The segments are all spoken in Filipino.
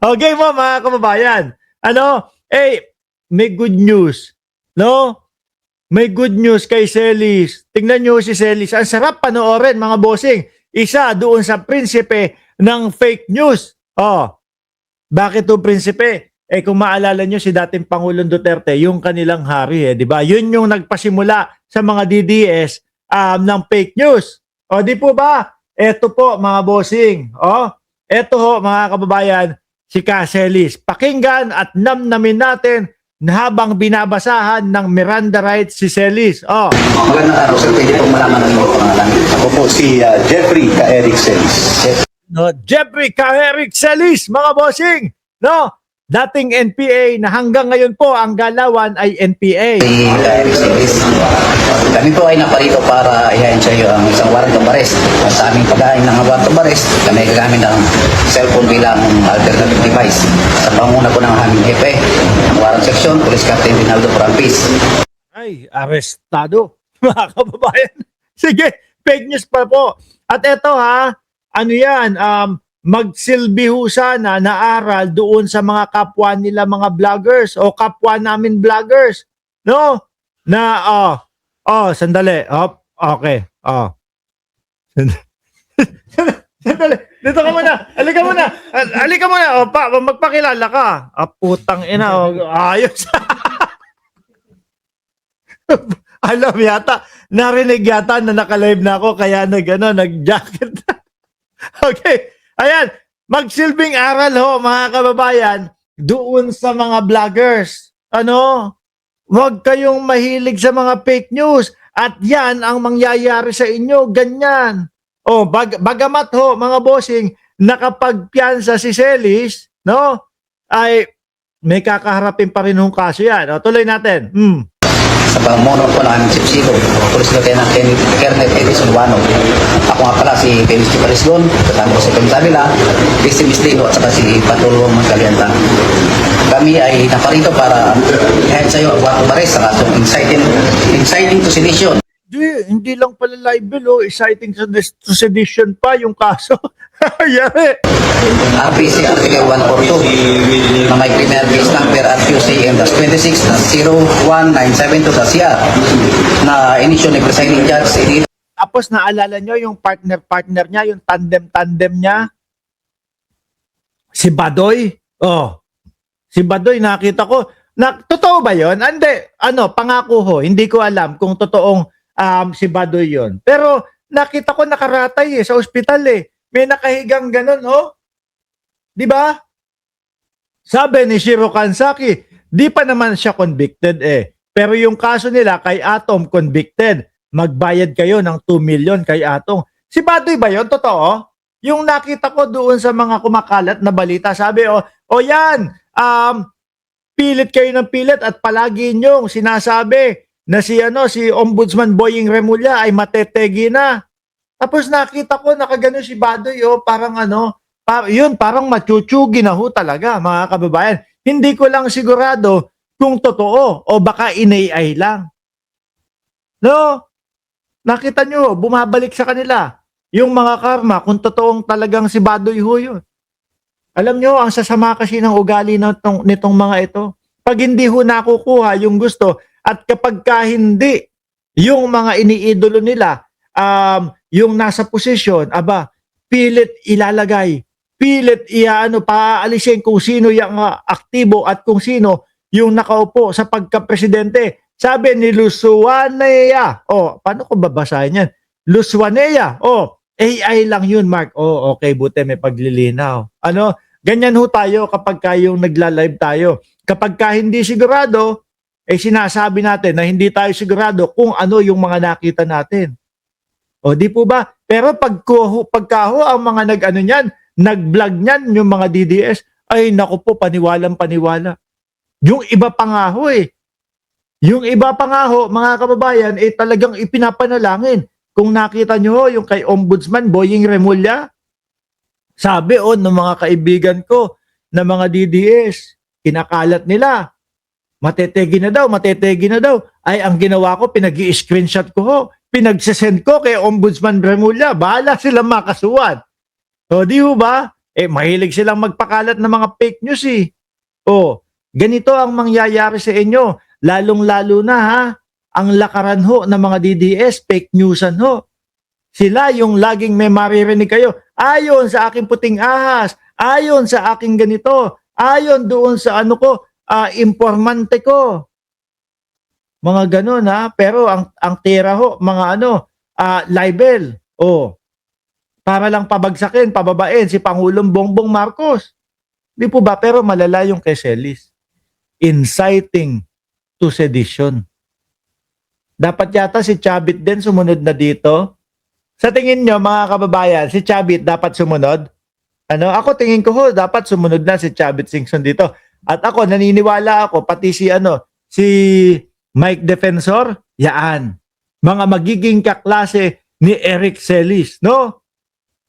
Okay mo mga kababayan. Ano? May good news. No? May good news kay Celis. Tingnan nyo si Celis. Ang sarap panoorin mga bossing. Isa doon sa prinsipe ng fake news. Bakit to prinsipe? Kung maalala nyo si dating Pangulong Duterte, yung kanilang hari, di ba? Yun yung nagpasimula sa mga DDS ng fake news. Di po ba? Eto po mga bossing. Eto ho mga kababayan, si Celis. Pakinggan at namnamin natin na habang binabasahan ng Miranda rights si Celis. Magandang araw sir, pwede pong malaman ng inyong pangalan. Ako po si Jeffrey K. Eric Celis. Jeffrey K. Eric Celis, mga bossing. Dating NPA na hanggang ngayon po ang galawan ay NPA. Si Eric Celis. Kami po ay naparito para ihain sa iyo ang isang warrant of arrest. At sa aming paghain ng warrant of arrest, kami gagamit ng cellphone bilang alternative device. Sa panguna po ng aming hepe, ang warrant section, Police Captain Rinaldo Frampis. Ay, arestado, mga kababayan. Sige, fake news pa po. At eto ano yan, magsilbi ho sana na aral doon sa mga kapwa nila mga vloggers o kapwa namin vloggers. No? Na, sandali. Okay. Sandali. Dito ka muna. Halika muna. Halika muna. Magpakilala ka. Putang ina. Ayos. Alam yata. Narinig yata na naka-live na ako kaya nag-jacket. Okay. Ayan. Magsilbing aral ho mga kababayan doon sa mga vloggers. Huwag kayong mahilig sa mga fake news at yan ang mangyayari sa inyo, ganyan. Bagamat ho mga bossing, nakapagpiyansa si Celis, ay may kakaharapin pa rin hong kaso yan. Tuloy natin. Sa pamuno po ng aming sipsido, Police Lieutenant Kernel Edison Wano. Ako nga pala si Felix Chiparisgon, kasama ko si Tom Sabila, Christy Mislino at saka si Patulong Magkalianta. Kami ay naparito para ihain sa iyo ang warrant of arrest sa kasong inciting to sedition. Hindi lang pala libel, inciting to sedition pa yung kaso. Yari. RPC Article 142 na may criminal case number at QCM-26 na 01972-CR na inisyo ni Presiding Judge Edith. Tapos naalala nyo yung partner niya, yung tandem niya? Si Badoy. Si Badoy, nakita ko. Totoo ba yun? Hindi. Pangako ho. Hindi ko alam kung totoong si Badoy yun. Pero nakita ko nakaratay sa ospital May nakahigang ganun, Di ba? Sabi ni Shiro Kansaki, di pa naman siya convicted Pero yung kaso nila kay Atom convicted. Magbayad kayo ng 2 million kay Atom. Si Badoy ba yun? Totoo? Yung nakita ko doon sa mga kumakalat na balita, sabi, yan, pilit kayo ng pilit at palagi nyong sinasabi na si Ombudsman Boying Remulla ay matetegi na. Tapos nakita ko nakagano si Badoy, parang parang machuchugi na ho talaga, mga kababayan. Hindi ko lang sigurado kung totoo o baka in-AI lang. Nakita nyo, bumabalik sa kanila yung mga karma kung totoong talagang si Badoy ho yun. Alam nyo, ang sasama kasi ng ugali nitong mga ito. Pag hindi ho nakukuha yung gusto at kapag hindi yung mga iniidolo nila, yung nasa posisyon, pilit ilalagay, pilit paalisin kung sino yung aktibo at kung sino yung nakaupo sa pagka-presidente. Sabi ni Lusuanea, paano ko babasahin yan? Lusuanea, AI lang yun, Mark. Okay, buti may paglilinaw. Ganyan ho tayo kapag kayong nagla-live tayo. Kapag hindi sigurado, sinasabi natin na hindi tayo sigurado kung ano yung mga nakita natin. Di po ba? Pero pagka ang mga nag-vlog niyan, yung mga DDS, ay naku po, paniwalang paniwala. Yung iba pa nga ho Yung iba pa nga ho, mga kababayan, talagang ipinapanalangin. Kung nakita nyo ho, yung kay Ombudsman Boying Remulla, sabi ng mga kaibigan ko na mga DDS, kinakalat nila, matetegi na daw. Ay, ang ginawa ko, pinag-i-screenshot ko ho. Pinagsesend ko kay Ombudsman Remulla. Bahala sila makasuhan. Di ho ba? Mahilig silang magpakalat ng mga fake news eh. Ganito ang mangyayari sa inyo. Lalong-lalo na ha, ang lakaran ho ng mga DDS, fake newsan ho. Sila yung laging may maririnig kayo. Ayon sa aking puting ahas, ayon sa aking ganito, ayon doon sa ano ko, informante ko. Mga ganun ha. Pero ang tira ho, mga libel. Para lang pabagsakin, pababain si Pangulong Bongbong Marcos. Di po ba? Pero malala yung kay Celis. Inciting to sedition. Dapat yata si Chavit din sumunod na dito. Sa tingin nyo, mga kababayan, si Chavit dapat sumunod? Ako tingin ko ho, dapat sumunod na si Chavit Singson dito. At ako, naniniwala ako, pati si Mike Defensor, yaan. Mga magiging kaklase ni Eric Celis, no?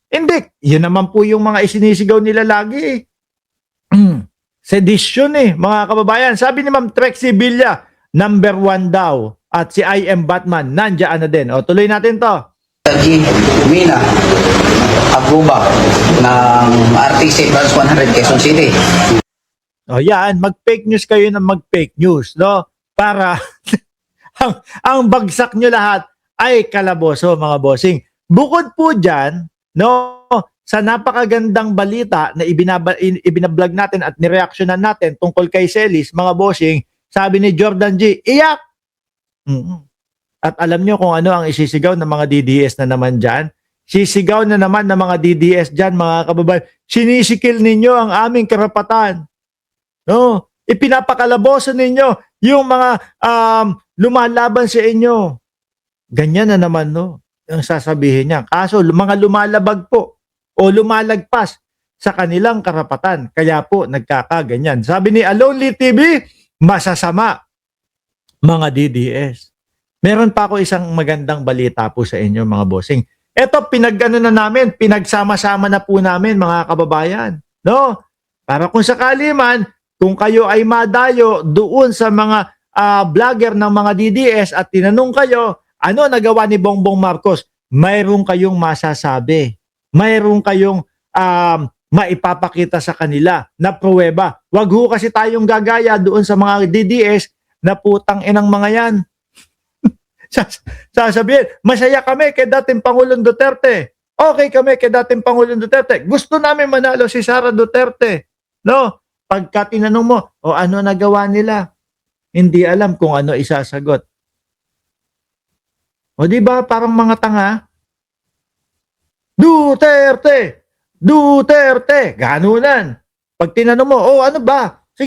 Hindi. Yun naman po yung mga isinisigaw nila lagi. Sedition mga kababayan. Sabi ni Ma'am Trexie Villa, number 1 daw. At si I.M. Batman, nandiyan na din. Tuloy natin to. G. Mina Aguba ng RTC Branch 100 Quezon City. Yan. Mag-fake news kayo ng mag-fake news, no? Para ang bagsak nyo lahat ay kalaboso, mga bossing. Bukod po dyan, no, sa napakagandang balita na ibinablog natin at nireaksyonan natin tungkol kay Celis, mga bossing, sabi ni Jordan G, iyak! At alam nyo kung ano ang isisigaw ng mga DDS na naman dyan? Sisigaw na naman ng mga DDS dyan, mga kababayan, sinisikil ninyo ang aming karapatan. No? Ipinapakalaboso ninyo yung mga lumalaban sa inyo. Ganyan na naman, no? Ang sasabihin niya. Kaso, mga lumalabag po o lumalagpas sa kanilang karapatan. Kaya po, nagkakaganyan. Sabi ni Alonly TV, masasama mga DDS. Meron pa ako isang magandang balita po sa inyo, mga bossing. Ito, pinagsama-sama na po namin, mga kababayan. No? Para kung sakali man, kung kayo ay madayo doon sa mga vlogger ng mga DDS at tinanong kayo, ano nagawa ni Bongbong Marcos? Mayroon kayong masasabi. Mayroon kayong maipapakita sa kanila na pruweba. Wag ho kasi tayong gagaya doon sa mga DDS na putang inang mga yan. Sasabihin, masaya kami kay dating Pangulong Duterte. Okay kami kay dating Pangulong Duterte. Gusto namin manalo si Sara Duterte. No? Pagka tinanong mo, ano nagawa nila? Hindi alam kung ano isasagot. Di ba parang mga tanga? Duterte! Duterte! Ganunan. Pag tinanong mo, ano ba?